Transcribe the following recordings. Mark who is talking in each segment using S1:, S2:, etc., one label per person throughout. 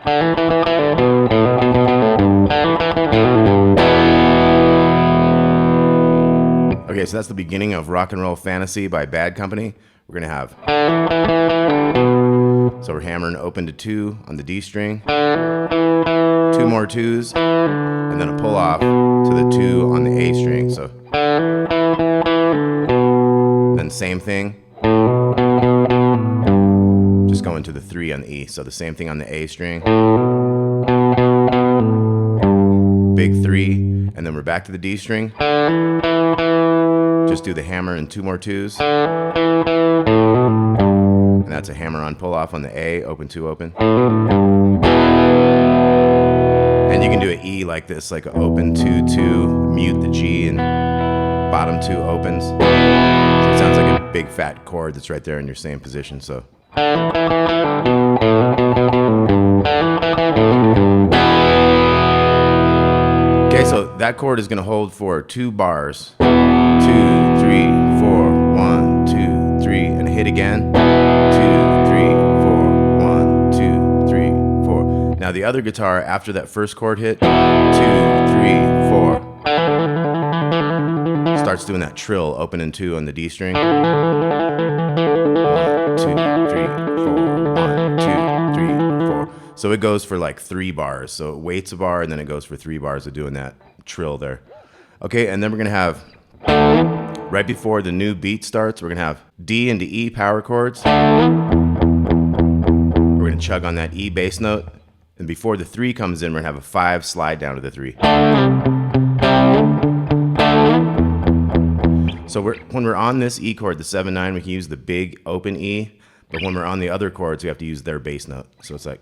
S1: Okay, so that's the beginning of Rock and Roll Fantasy by Bad Company. We're gonna have, so we're hammering open to 2 on the D string, 2 more 2s, and then a pull off to the 2 on the A string. So then same thing, just going to the 3 on the E. So the same thing on the A string, big 3, and then we're back to the D string. Just do the hammer and 2 more 2s. And that's a hammer on pull off on the A, open 2 open. And you can do an E like this, like an open 2 2, mute the G, and bottom 2 opens. So it sounds like a big fat chord that's right there in your same position. So okay, so that chord is going to hold for 2 bars. 2, 3, 4, 1, 2, 3, and hit again. 2, 3, 4, 1, 2, 3, 4. Now the other guitar after that first chord hit, 2, 3, 4, starts doing that trill, open and 2 on the D string. 1, 2, 3, 4, 1, 2, 3, 4. So it goes for like 3 bars. So it waits a bar and then it goes for 3 bars of doing that trill there. Okay, and then we're gonna have, right before the new beat starts, we're gonna have D into E power chords. We're gonna chug on that E bass note. And before the 3 comes in, we're gonna have a 5 slide down to the 3. So when we're on this E chord, the 7/9, we can use the big open E. But when we're on the other chords, we have to use their bass note. So it's like.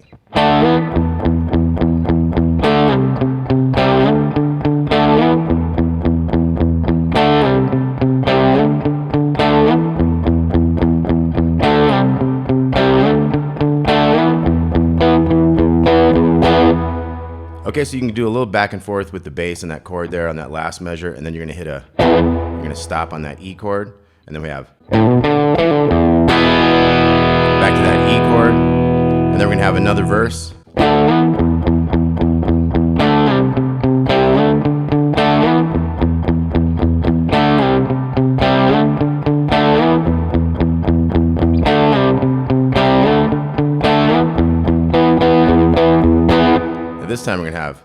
S1: Okay, so you can do a little back and forth with the bass and that chord there on that last measure, and then you're gonna stop on that E chord, and then we have back to that E chord, and then we're gonna have another verse. This time we're gonna have,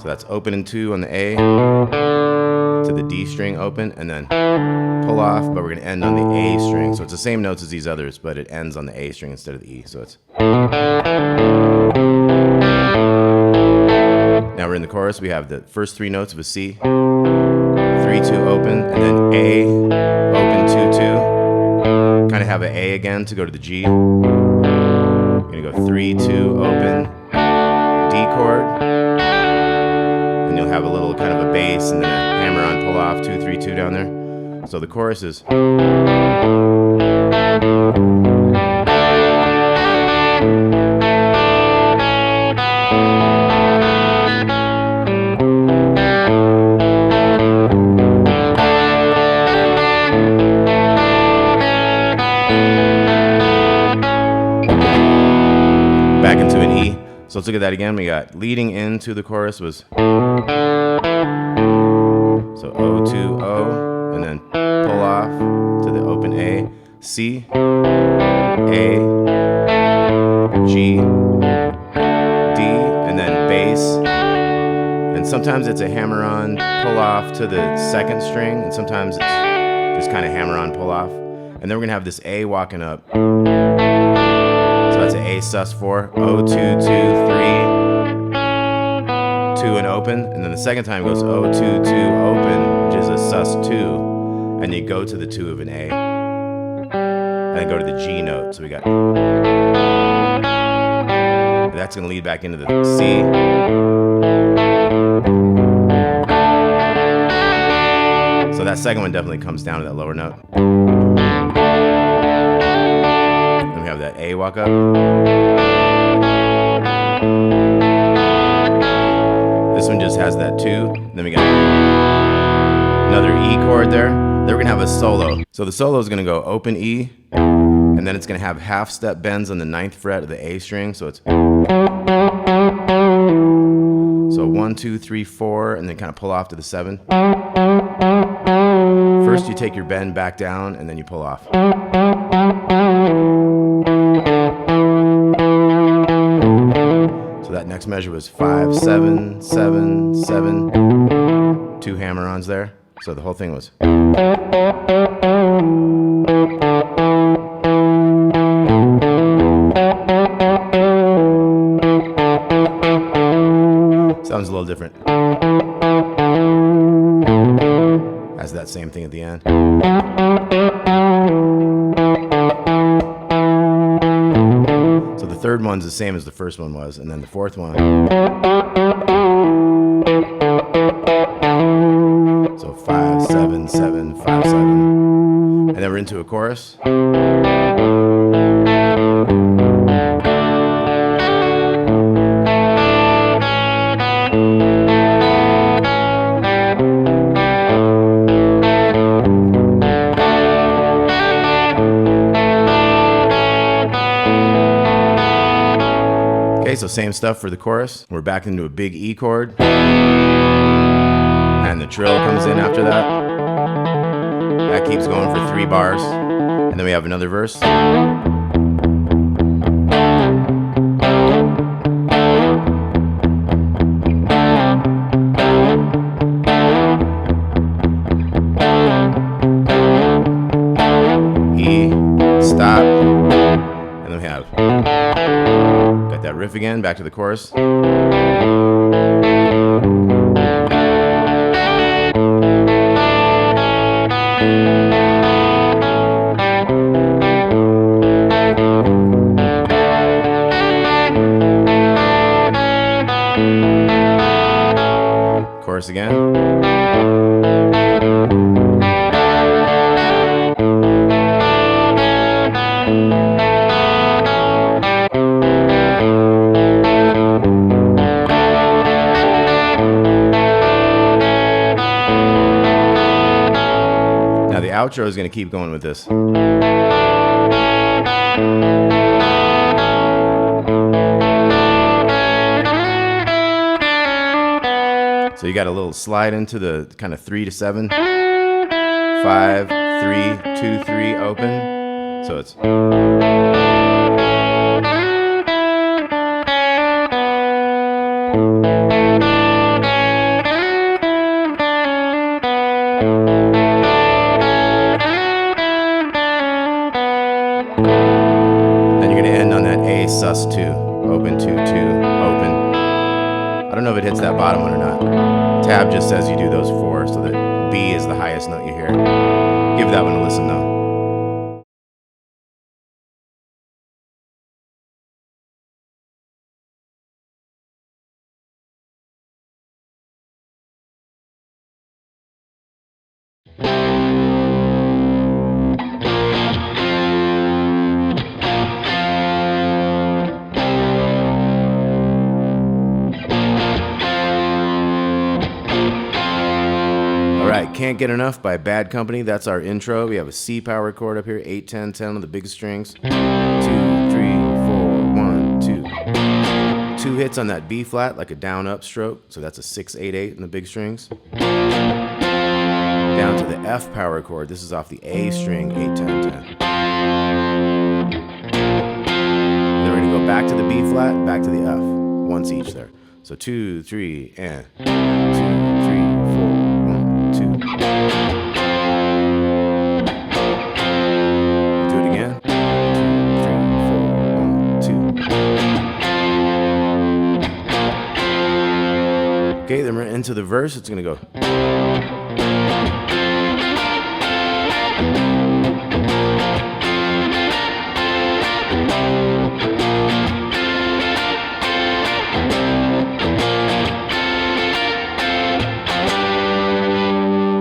S1: so that's open and 2 on the A to the D string open, and then pull off, but we're gonna end on the A string. So it's the same notes as these others, but it ends on the A string instead of the E. So it's, now we're in the chorus. We have the first 3 notes of a C, 3 2 open, and then A open 2 2. Kind of have an A again to go to the G. We're gonna go 3 2 open, D chord, and you'll have a little kind of a bass and then a hammer on pull off, 2 3 2 down there. So the chorus is. Back into an E. So let's look at that again. We got leading into the chorus was, so O 2 O, and then pull off to the open A, C, A, G, D, and then bass. And sometimes it's a hammer on pull off to the second string, and sometimes it's just kind of hammer on pull off. And then we're gonna have this A walking up. So that's an A sus4, O 2 2 3, 2 and open, and then the second time it goes O 2 2 open, which is a sus2, and you go to the 2 of an A, and then go to the G note. So we got, that's gonna lead back into the C. So that second one definitely comes down to that lower note. Then we have that A walk up. This one just has that 2. Then we got another E chord there. Then we're gonna have a solo. So the solo is gonna go open E, and then it's gonna have half step bends on the 9th fret of the A string. So it's 1, 2, 3, 4, and then kind of pull off to the 7. First you take your bend back down, and then you pull off. So that next measure was 5, 7, 7, 7. 2 hammer-ons there. So the whole thing was. Sounds a little different. Has that same thing at the end. So the third one's the same as the first one was, and then the fourth one. So 5, 7, 7, 5, 7. And then we're into a chorus. Okay, so same stuff for the chorus. We're back into a big E chord. And the trill comes in after that. That keeps going for 3 bars. And then we have another verse. E, stop. And then we have got that riff again, back to the chorus. Chorus again. Now the outro is going to keep going with this. So you got a little slide into the kind of 3 to 7, 5, 3, 2, 3, open. So it's. Then you're going to end on that A sus2, open 2, 2, open. I don't know if it hits that bottom one or not. Tab just says you do those 4, so that B is the highest note you hear. Give that one a listen though. Can't Get Enough by Bad Company. That's our intro. We have a C power chord up here, 8, 10, 10 on the big strings. 2, 3, 4, 1, 2. 2 hits on that B flat, like a down up stroke. So that's a 6, 8, 8 in the big strings. Down to the F power chord. This is off the A string, 8, 10, 10. Then we're going to go back to the B flat, back to the F. Once each there. So 2, 3, and 2, 3, 4, 1, 2. Do it again. 2, 3, 4, 1, 2. Okay, then we're into the verse. It's gonna go.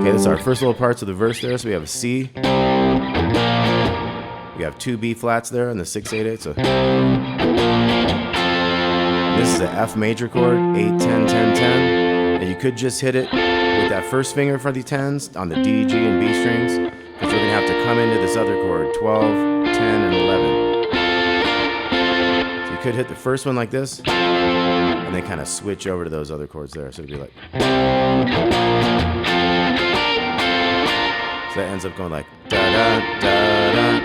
S1: Okay, this is our first little parts of the verse there. So we have a C. We have 2 B flats there and the 6, 8, 8. So this is the F major chord, 8, 10, 10, 10. And you could just hit it with that first finger for the 10s on the D, G, and B strings, because we're going to have to come into this other chord, 12, 10, and 11. So you could hit the first one like this, and then kind of switch over to those other chords there. So it'd be like... So that ends up going like da-da-da-da.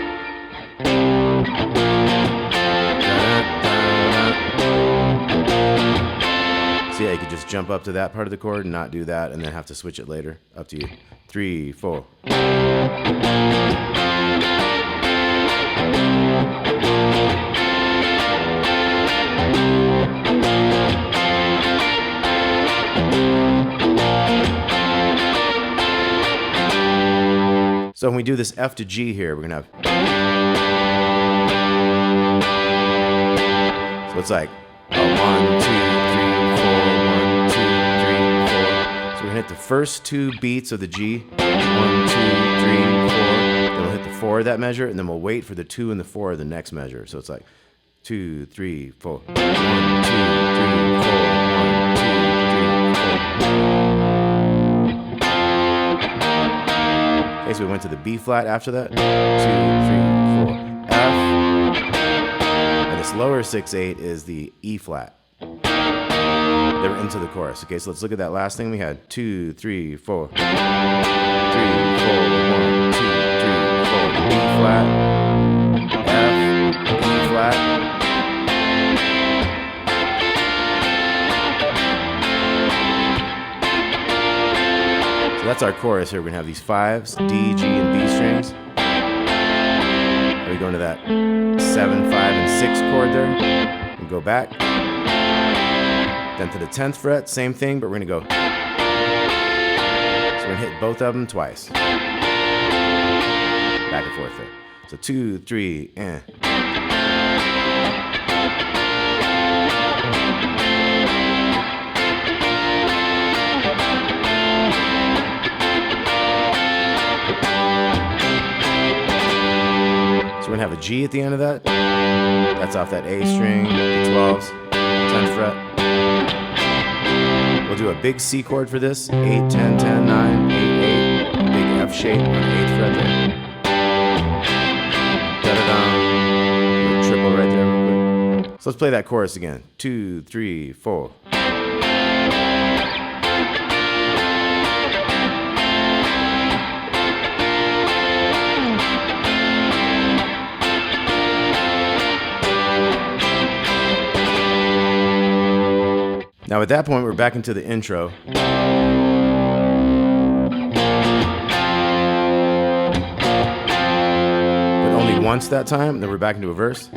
S1: So yeah, you could just jump up to that part of the chord and not do that, and then have to switch it later. Up to you. 3, 4. So when we do this F to G here, we're gonna have... So it's like a 1, 2, 3, 4, 1, 2, 3, 4. So we're gonna hit the first 2 beats of the G. 1, 2, 3, 4. Then we'll hit the 4 of that measure, and then we'll wait for the 2 and the 4 of the next measure. So it's like 2, 3, 4. 1, 2, 3, 4. 1, 2, 3, 4. Okay, so we went to the B flat after that. 2, 3, 4, F. And this lower 6/8 is the E flat. Then we're into the chorus. Okay, so let's look at that last thing we had. 2, 3, 4. 3, 4, 1, 2, 3, 4. B flat, F, E flat. That's our chorus here. We're gonna have these 5s, D, G, and B strings. And we go into that 7, 5, and 6 chord there. We go back. Then to the 10th fret, same thing, but we're gonna go. So we're gonna hit both of them twice. Back and forth there. So 2, 3, and. So we're gonna have a G at the end of that. That's off that A string, the 12s, 10th fret. We'll do a big C chord for this. 8, 10, 10, 9, 8, 8. Big F shape on the 8th fret there. Da-da-da. Triple right there real quick. So let's play that chorus again. 2, 3, 4. Now at that point, we're back into the intro. But only once that time, then we're back into a verse.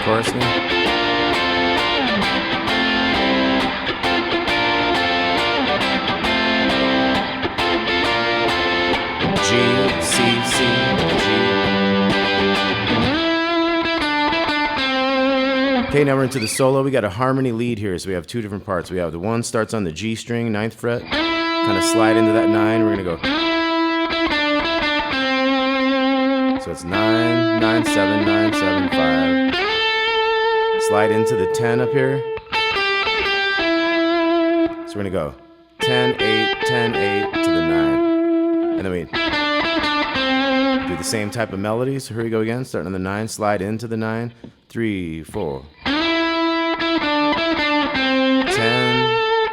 S1: Chorus again. G, C, C, G. Okay, now we're into the solo. We got a harmony lead here, so we have 2 different parts. We have the one starts on the G string, 9th fret. Kind of slide into that 9. We're gonna go. So it's 9, 9, 7, 9, 7, 5. Slide into the 10 up here. So we're gonna go 10, 8, 10, 8 to the 9. And then we do the same type of melody. So here we go again, starting on the 9, slide into the 9. 3, 4. 10,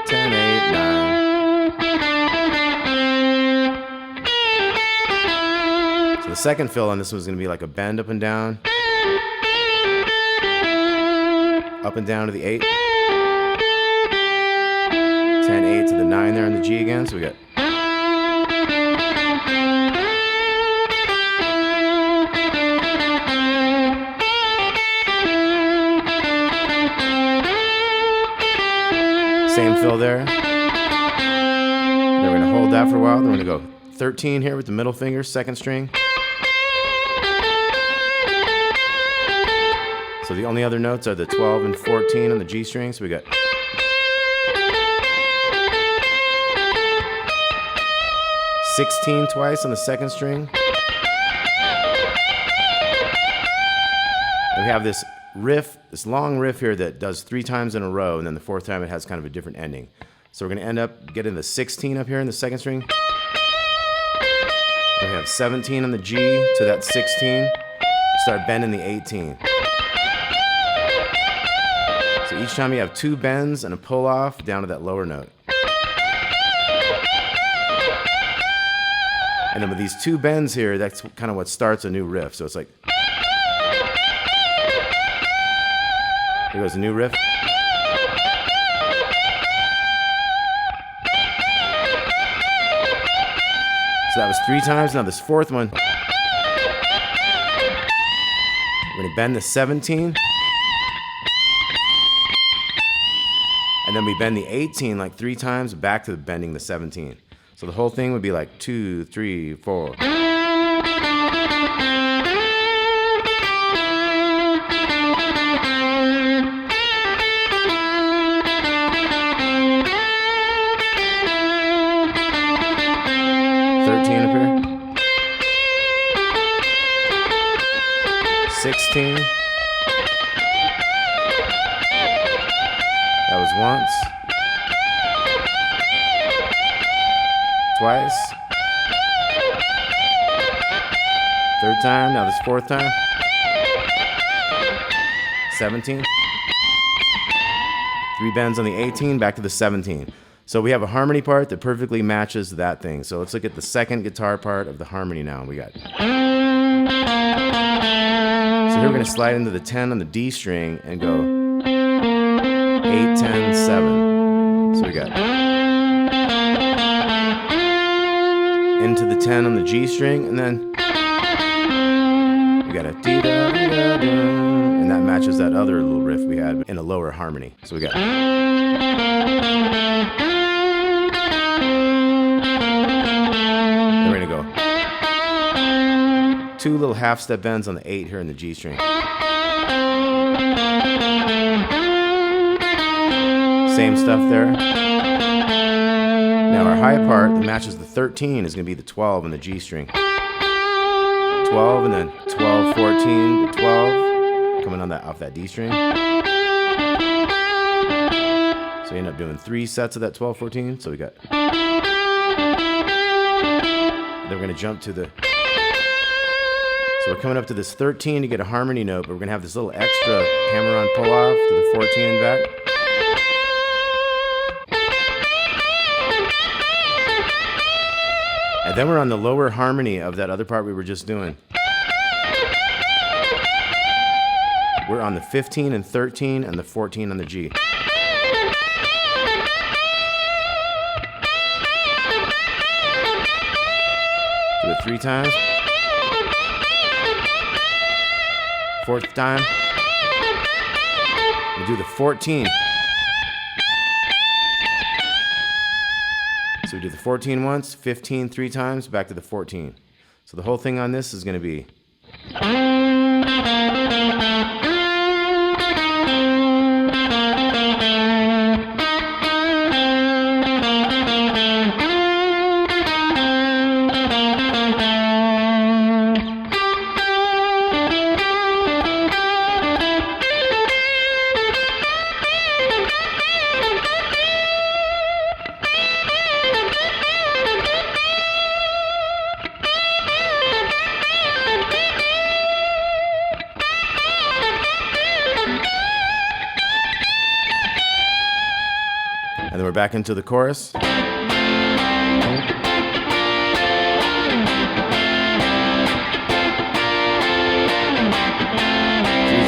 S1: 10, 8, 9. So the second fill on this one is gonna be like a bend up and down. Up and down to the 8. 10, 8 to the 9 there on the G again. So we got. Same fill there. Then we're going to hold that for a while. Then we're going to go 13 here with the middle finger, 2nd string. So the only other notes are the 12 and 14 on the G string. So we got 16 twice on the second string. And we have this riff, this long riff here that does 3 times in a row, and then the 4th time it has kind of a different ending. So we're going to end up getting the 16 up here in the second string. Then we have 17 on the G to that 16. Start bending the 18. So each time you have 2 bends and a pull off down to that lower note. And then with these 2 bends here, that's kind of what starts a new riff. So it's like, here goes a new riff. So that was 3 times. Now this 4th one, we're going to bend the 17. And then we bend the 18 like 3 times back to bending the 17. So the whole thing would be like 2, 3, 4. Up here. 16. That was once. Twice. 3rd time. Now this 4th time. 17. 3 bends on the 18, back to the 17. So we have a harmony part that perfectly matches that thing. So let's look at the second guitar part of the harmony now. We got. So here we're going to slide into the 10 on the D string and go 8, 10, 7. So we got into the 10 on the G string, and then we got a dee-da-dee-da-da, and that matches that other little riff we had in a lower harmony. So we got. Then we're gonna go 2 little half step bends on the 8 here in the G string. Same stuff there. Now our high part that matches the 13 is gonna be the 12 on the G string. 12 and then 12, 14, 12 coming on that off that D string. So we end up doing 3 sets of that 12, 14. So we got. Then we're going to jump to the. So we're coming up to this 13 to get a harmony note, but we're going to have this little extra hammer on pull off to the 14 and back. And then we're on the lower harmony of that other part we were just doing. We're on the 15 and 13 and the 14 on the G. Do it 3 times. 4th time. We do the 14. So we do the 14 once, 15 3 times, back to the 14. So the whole thing on this is going to be. And then we're back into the chorus. 3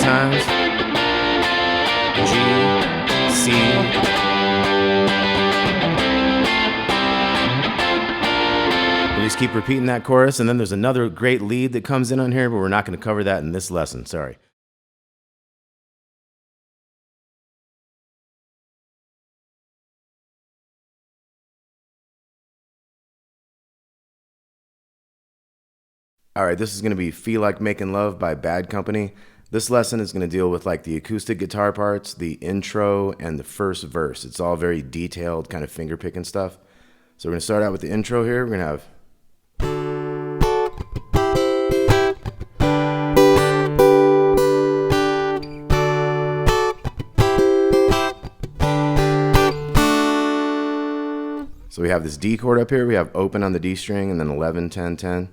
S1: times. G, C. We just keep repeating that chorus, and then there's another great lead that comes in on here, but we're not going to cover that in this lesson. Sorry. All right, this is going to be Feel Like Making Love by Bad Company. This lesson is going to deal with like the acoustic guitar parts, the intro, and the first verse. It's all very detailed, kind of finger picking stuff. So we're going to start out with the intro here. We're going to have. So we have this D chord up here. We have open on the D string, and then 11, 10, 10.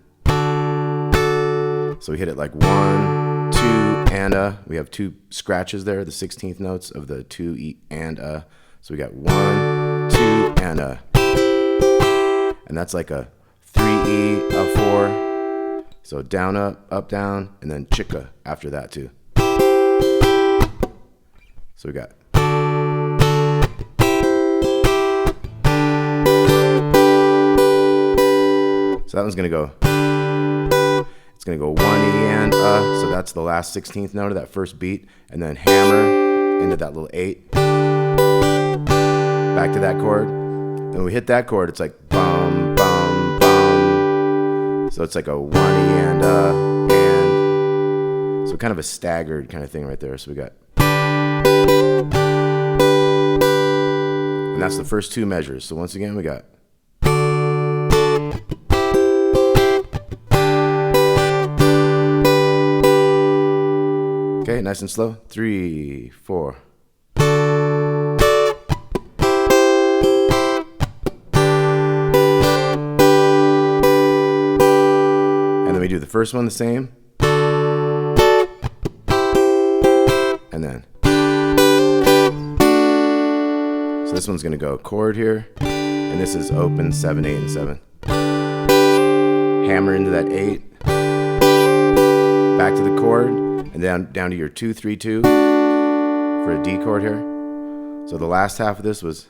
S1: So we hit it like 1, 2, and a. We have 2 scratches there, the 16th notes of the 2, E, and a. So we got 1, 2, and a. And that's like a 3E, a 4. So down, up, down, and then chicka after that too. So we got. So that one's gonna go. It's gonna go 1 E and a. So that's the last 16th note of that first beat, and then hammer into that little 8. Back to that chord. And when we hit that chord, it's like bum bum bum. So it's like a 1 E and a and. So kind of a staggered kind of thing right there. So we got. And that's the first 2 measures. So once again, we got. Okay, nice and slow. 3, 4. And then we do the first one the same. And then. So this one's gonna go chord here. And this is open 7, 8, and 7. Hammer into that 8. Back to the chord. And down to your 2, 3, 2 for a D chord here. So the last half of this was.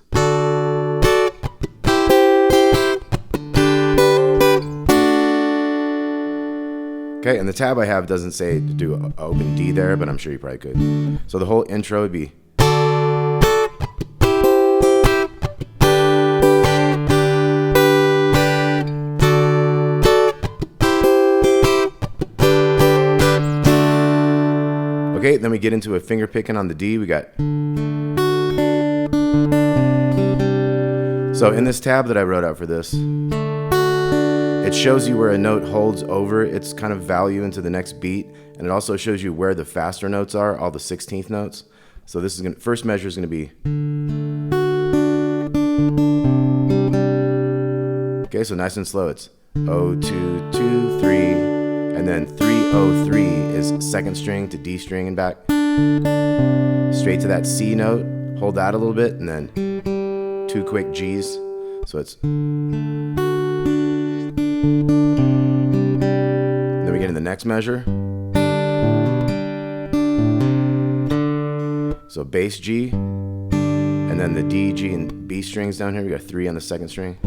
S1: Okay, and the tab I have doesn't say to do an open D there, but I'm sure you probably could. So the whole intro would be. Okay, then we get into a finger picking on the D. We got. So in this tab that I wrote out for this, it shows you where a note holds over its kind of value into the next beat, and it also shows you where the faster notes are, all the 16th notes. So this is gonna, first measure is going to be. Okay, so nice and slow. It's 0, 2, 2, 3. And then 303 is second string to D string and back. Straight to that C note, hold that a little bit, and then 2 quick G's. So it's. Then we get in the next measure. So bass G, and then the D, G, and B strings down here. We got 3 on the second string.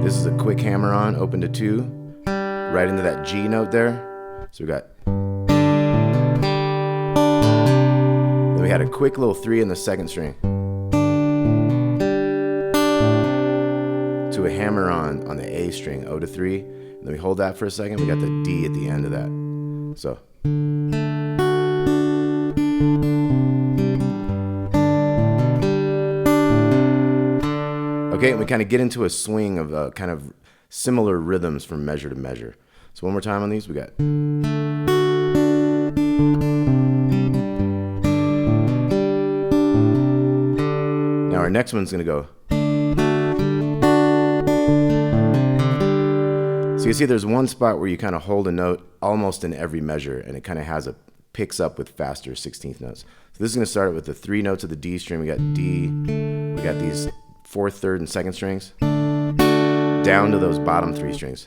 S1: This is a quick hammer on, open to 2. Right into that G note there. So we got. Then we had a quick little 3 in the second string. To a hammer on the A string, O to 3. And then we hold that for a second. We got the D at the end of that. So. Okay, and we kind of get into a swing of kind of similar rhythms from measure to measure. So one more time on these, we got. Now our next one's gonna go. So you see there's one spot where you kind of hold a note almost in every measure, and it kind of picks up with faster 16th notes. So this is gonna start with the 3 notes of the D string. We got D, we got these 4th, 3rd, and 2nd strings. Down to those bottom 3 strings.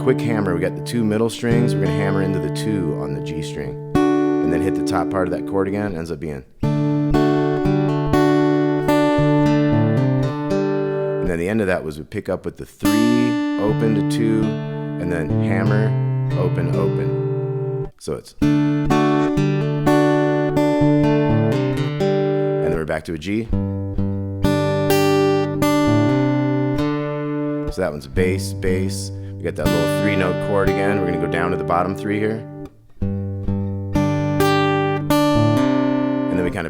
S1: Quick hammer, we got the 2 middle strings. We're gonna hammer into the 2 on the G string. And then hit the top part of that chord again, ends up being. And then the end of that was we pick up with the 3, open to 2, and then hammer, open, open. So it's. And then we're back to a G. So that one's bass, bass. We got that little 3-note chord again. We're gonna go down to the bottom 3 here.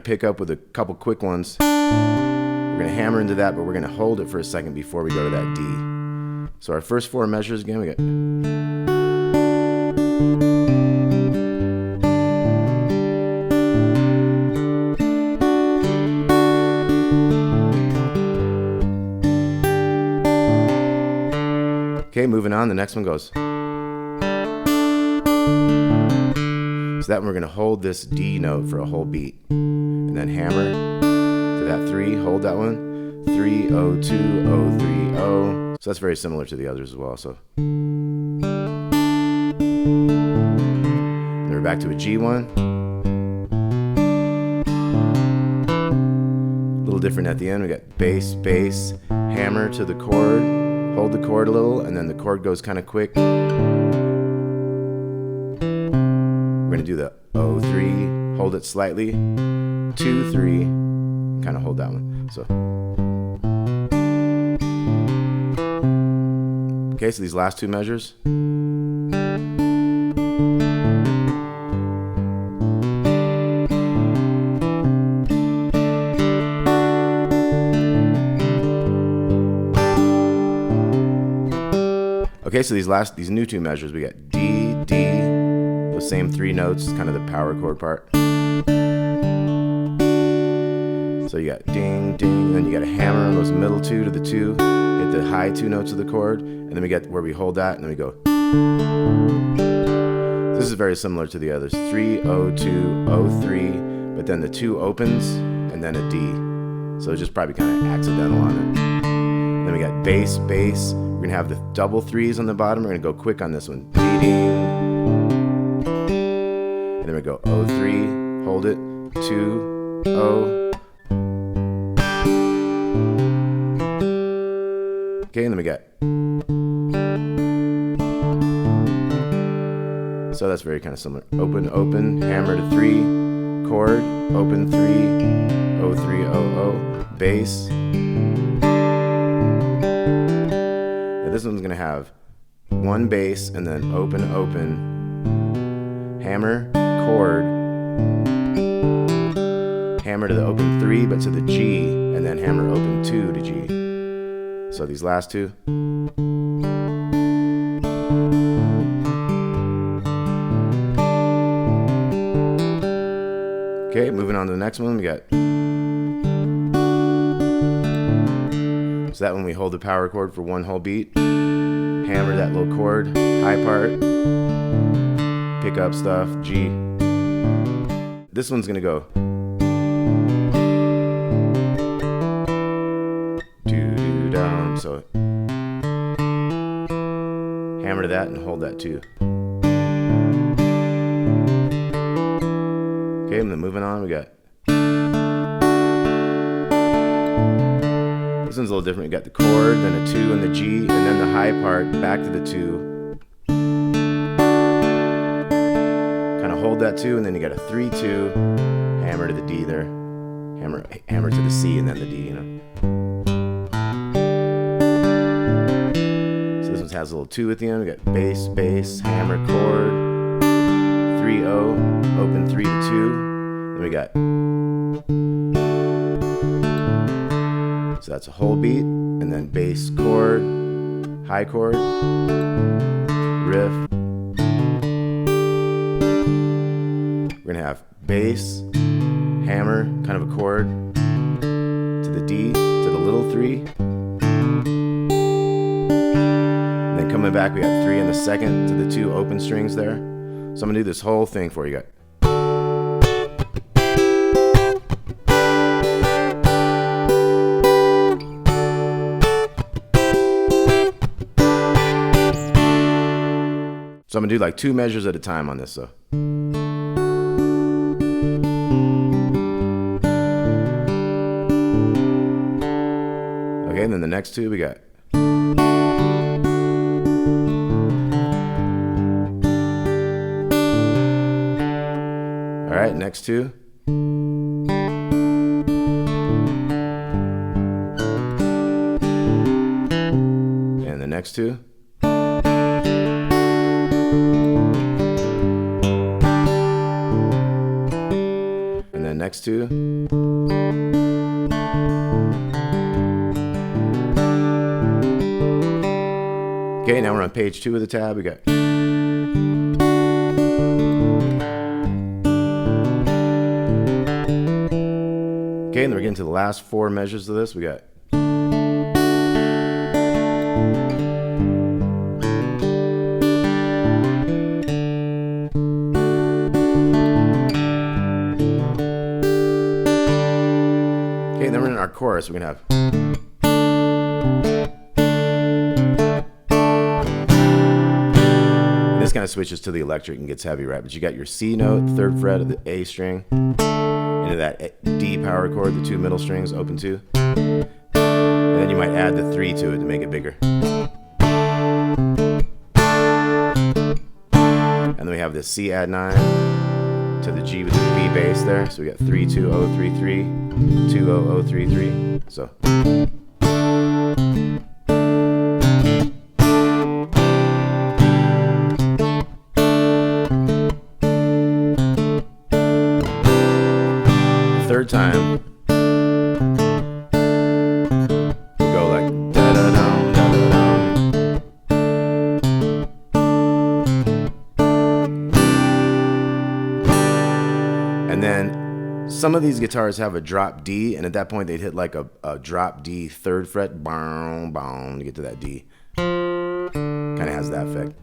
S1: pick up with a couple quick ones. We're going to hammer into that, but we're going to hold it for a second before we go to that D. So our first 4 measures again, we got. Okay, moving on, the next one goes. So that one we're going to hold this D note for a whole beat. And then hammer to that 3, hold that one. 3, 0, 2, 0, 3, 0. So that's very similar to the others as well. So then we're back to a G1. A little different at the end. We got bass, bass, hammer to the chord, hold the chord a little, and then the chord goes kind of quick. We're going to do the 0, 3, hold it slightly, 2, 3, kind of hold that one. So, okay, so these last 2 measures. Okay, so these new 2 measures, we got D, D, those same 3 notes, kind of the power chord part. So you got ding, ding, then you got a hammer on those middle 2 to the 2, hit the high 2 notes of the chord, and then we get where we hold that, and then we go. This is very similar to the others. 3, 0, 2, 0, 3, but then the 2 opens, and then a D. So it's just probably kind of accidental on it. Then we got bass, bass. We're going to have the double 3s on the bottom. We're going to go quick on this one. Ding. And then we go 0, 3, hold it, 2, 0. Okay, and then we got. So that's very kind of similar. Open, open, hammer to 3, chord, open 3, 0, 3, 0, 0, bass. This one's going to have 1 bass and then open, open, hammer, chord, hammer to the open 3 but to the G, and then hammer open 2 to G. So these last 2. Okay, moving on to the next one, we got. So that one we hold the power chord for 1 whole beat, hammer that little chord, high part, pick up stuff, G. This one's gonna go. Do down. So hammer to that and hold that 2. Okay, and then moving on, we got. This one's a little different. We got the chord, then a 2 and the G, and then the high part back to the 2. Kind of hold that 2, and then you got a 3, 2, hammer to the D there, hammer to the C, and then the D. You know. So this one has a little 2 at the end. We got bass, bass, hammer, chord, 3, 0, open 3 to 2. Then we got. So that's a whole beat, and then bass, chord, high chord, riff. We're gonna have bass, hammer, kind of a chord, to the D, to the little 3. And then coming back, we got 3 in the second to the 2 open strings there. So I'm gonna do this whole thing for you guys. So I'm going to do like 2 measures at a time on this. So. Okay, and then the next 2 we got. All right, next 2. And the next 2. next two. Okay, now we're on page 2 of the tab. We got okay, and then we're getting to the last 4 measures of this. We got okay, then we're in our chorus. We're gonna have this kind of switches to the electric and gets heavy, right? But you got your C note, 3rd fret of the A string, into that D power chord, the 2 middle strings, open 2. And then you might add the 3 to it to make it bigger. And then we have the C add 9 to the G with the B bass there. So we got 3 2 0 3 3, 2 0 0 3 3. So third time, we'll go like da da dum da da dum. And then some of these guitars have a drop D, and at that point they'd hit like a drop D 3rd fret, boom, boom, to get to that D. Kind of has that effect.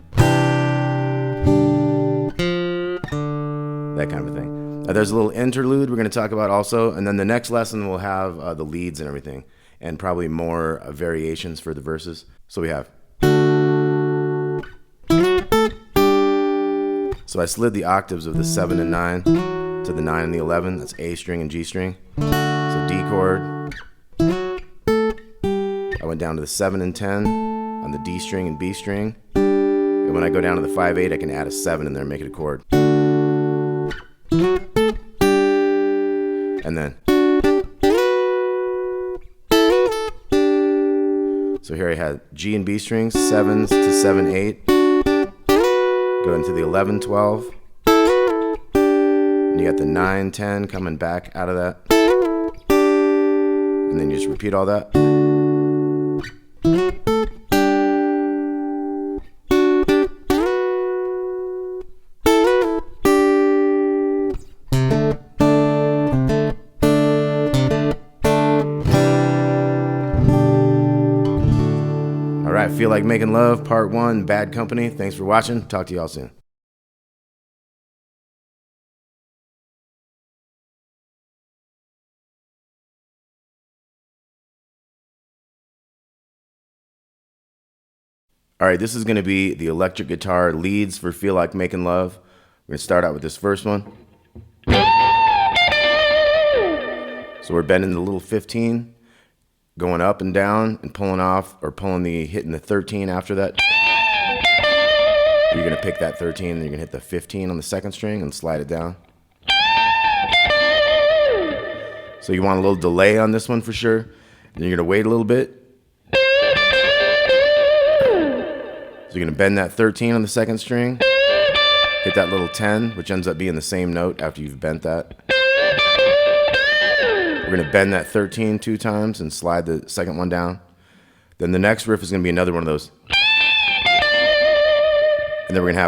S1: That kind of a thing. There's a little interlude we're going to talk about also, and then the next lesson we'll have the leads and everything, and probably more variations for the verses. So we have. So I slid the octaves of the 7 and 9 to the 9 and the 11. That's A string and G string. So D chord. I went down to the 7 and 10 on the D string and B string. And when I go down to the 5/8, I can add a 7 in there and make it a chord. And then, so here I had G and B strings, 7s to 7 8, go into the 11 12, and you got the 9 10 coming back out of that, and then you just repeat all that. Feel Like Making Love, Part 1, Bad Company. Thanks for watching. Talk to y'all soon. All right, this is going to be the electric guitar leads for Feel Like Making Love. We're going to start out with this first one. So we're bending the little 15. Going up and down and pulling off, or hitting the 13 after that. You're gonna pick that 13 and you're gonna hit the 15 on the 2nd string and slide it down. So you want a little delay on this one for sure. And you're gonna wait a little bit. So you're gonna bend that 13 on the 2nd string, hit that little 10, which ends up being the same note after you've bent that. We're going to bend that 13 2 times and slide the 2nd one down. Then the next riff is going to be another one of those. And then we're going to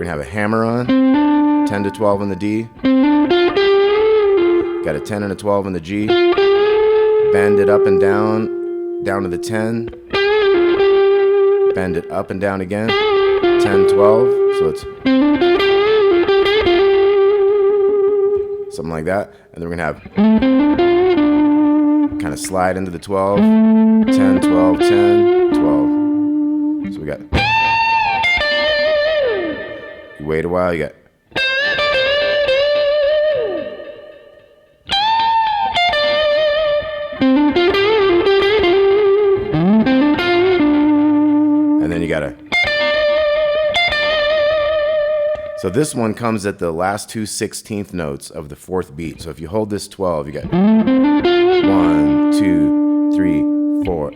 S1: have a hammer on, 10 to 12 on the D. Got a 10 and a 12 on the G. Bend it up and down to the 10. Bend it up and down again, 10 12. So it's something like that. And then we're going to have kind of slide into the 12, 10, 12, 10, 12. So we got, you wait a while, you got, and then you got to, so this one comes at the last 2 16th notes of the 4th beat. So if you hold this 12, you got 1, 2, 3, 4,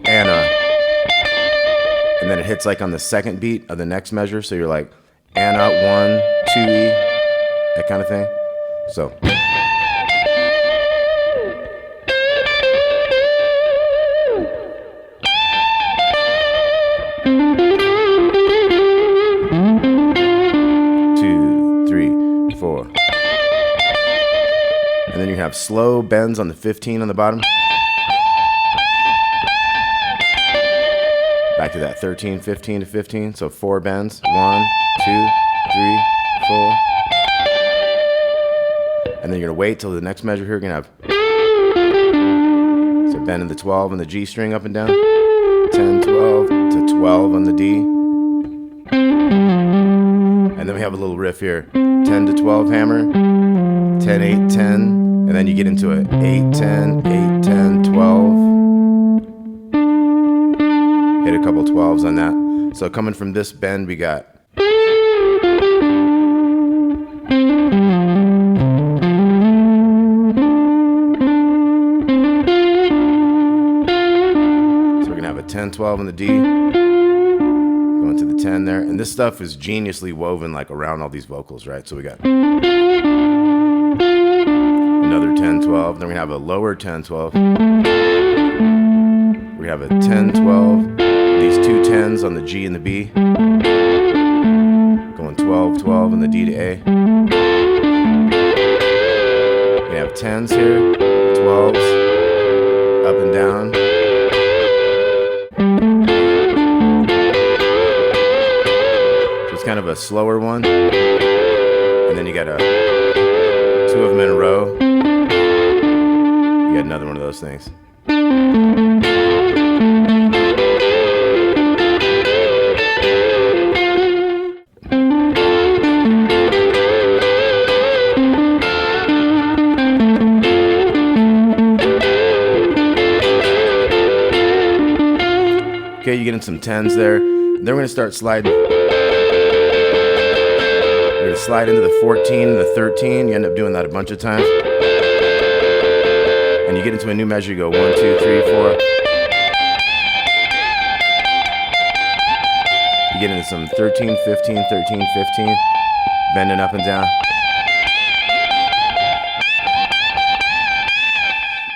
S1: and then it hits like on the 2nd beat of the next measure. So you're like, Anna 1, 2E, that kind of thing. So. And then you have slow bends on the 15 on the bottom. Back to that 13, 15 to 15. So 4 bends. 1, 2, 3, 4. And then you're going to wait till the next measure here. You're going to have. So bend in the 12 and the G string up and down. 10, 12 to 12 on the D. And then we have a little riff here. 10 to 12 hammer. 10, 8, 10. And then you get into it. 8, 10, 8, 10, 12. Hit a couple 12s on that. So coming from this bend, we got. So we're going to have a 10, 12 on the D. Going to the 10 there. And this stuff is geniusly woven like around all these vocals, right? So we got. Another 10, 12. Then we have a lower 10, 12. We have a 10, 12. These 2 10s on the G and the B. Going 12, 12 on the D to A. We have 10s here, 12s, up and down. So it's kind of a slower one. And then you got 2 of them in a row. You got another one of those things. Okay, you get in some 10s there. Then we're going to start sliding. We're going to slide into the 14 and the 13. You end up doing that a bunch of times. And you get into a new measure, you go 1, 2, 3, 4. You get into some 13, 15, 13, 15, bending up and down.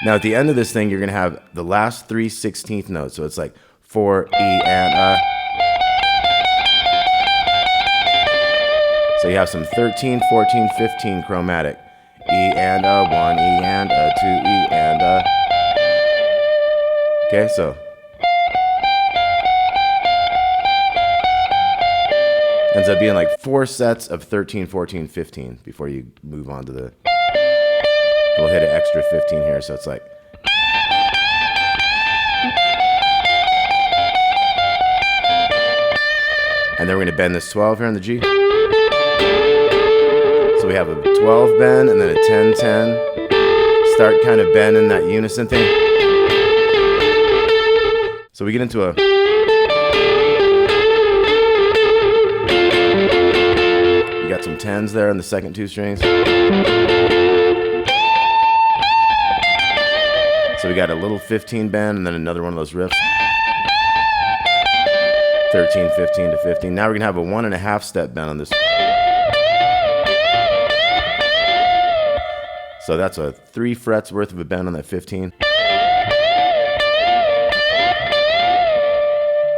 S1: Now at the end of this thing, you're gonna have the last 3 16th notes. So it's like 4, E, and So you have some 13, 14, 15 chromatic. E and 1, E and 2, E and Okay, so. Ends up being like 4 sets of 13, 14, 15 before you move on to the. We'll hit an extra 15 here, so it's like. And then we're going to bend this 12 here on the G. So we have a 12 bend and then a 10, 10. Start kind of bending that unison thing. So we get into a. You got some 10s there on the second 2 strings. So we got a little 15 bend and then another one of those riffs. 13, 15 to 15. Now we're gonna have a 1.5 step bend on this. So that's a 3 frets worth of a bend on that 15.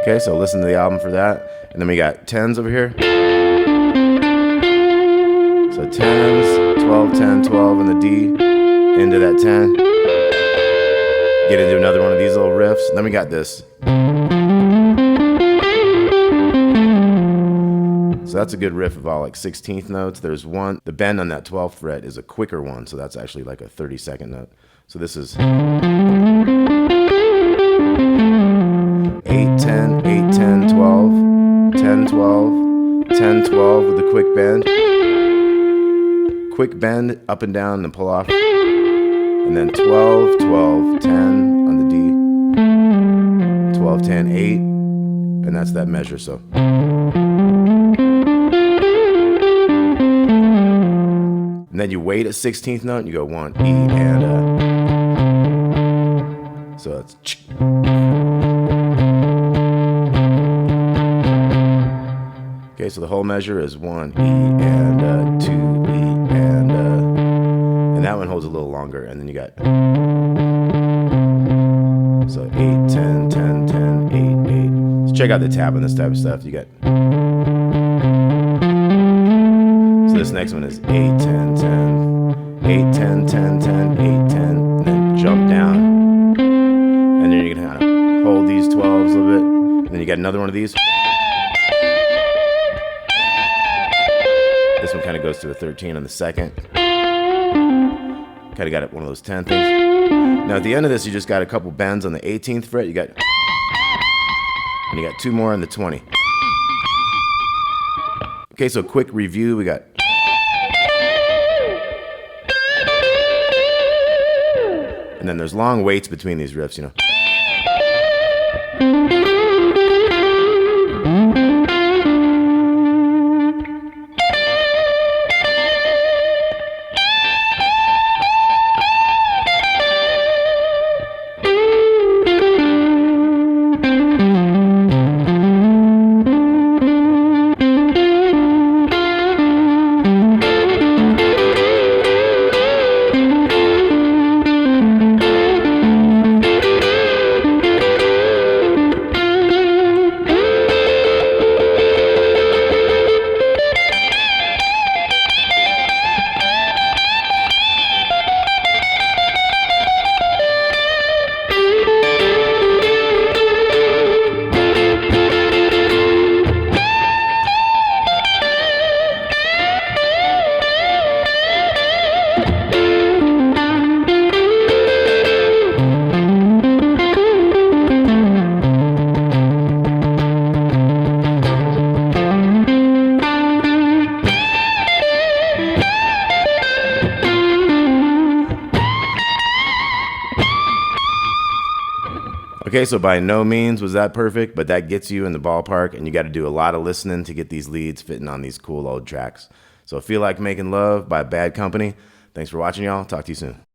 S1: Okay, so listen to the album for that. And then we got 10s over here. So 10s, 12, 10, 12 on the D, into that 10. Get into another one of these little riffs. And then we got this. So that's a good riff of all like 16th notes. There's one, the bend on that 12th fret is a quicker one, so that's actually like a 32nd note. So this is 8, 10, 8, 10, 12, 10, 12, 10, 12 with a quick bend. Quick bend up and down and pull off. And then 12, 12, 10 on the D. 12, 10, 8. And that's that measure, so. And then you wait at 16th note and you go 1, E, and so it's. Okay, so the whole measure is 1, E, and 2, E, and holds a little longer, and then you got so 8, 10, 10, 10, 8, 8. So check out the tab on this type of stuff. You got so this next one is 8, 10, 10, 8, 10, 10, 10, 8, 10, and then jump down, and then you're gonna kind of hold these 12s a little bit, and then you got another one of these. This one kind of goes to a 13 on the second. Kind of got one of those 10 things. Now at the end of this, you just got a couple bends on the 18th fret. You got, and you got 2 more on the 20. Okay, so quick review. We got and then there's long waits between these riffs, you know. Okay, so by no means was that perfect, but that gets you in the ballpark, and you got to do a lot of listening to get these leads fitting on these cool old tracks. So Feel Like Making Love by Bad Company. Thanks for watching, y'all. Talk to you soon.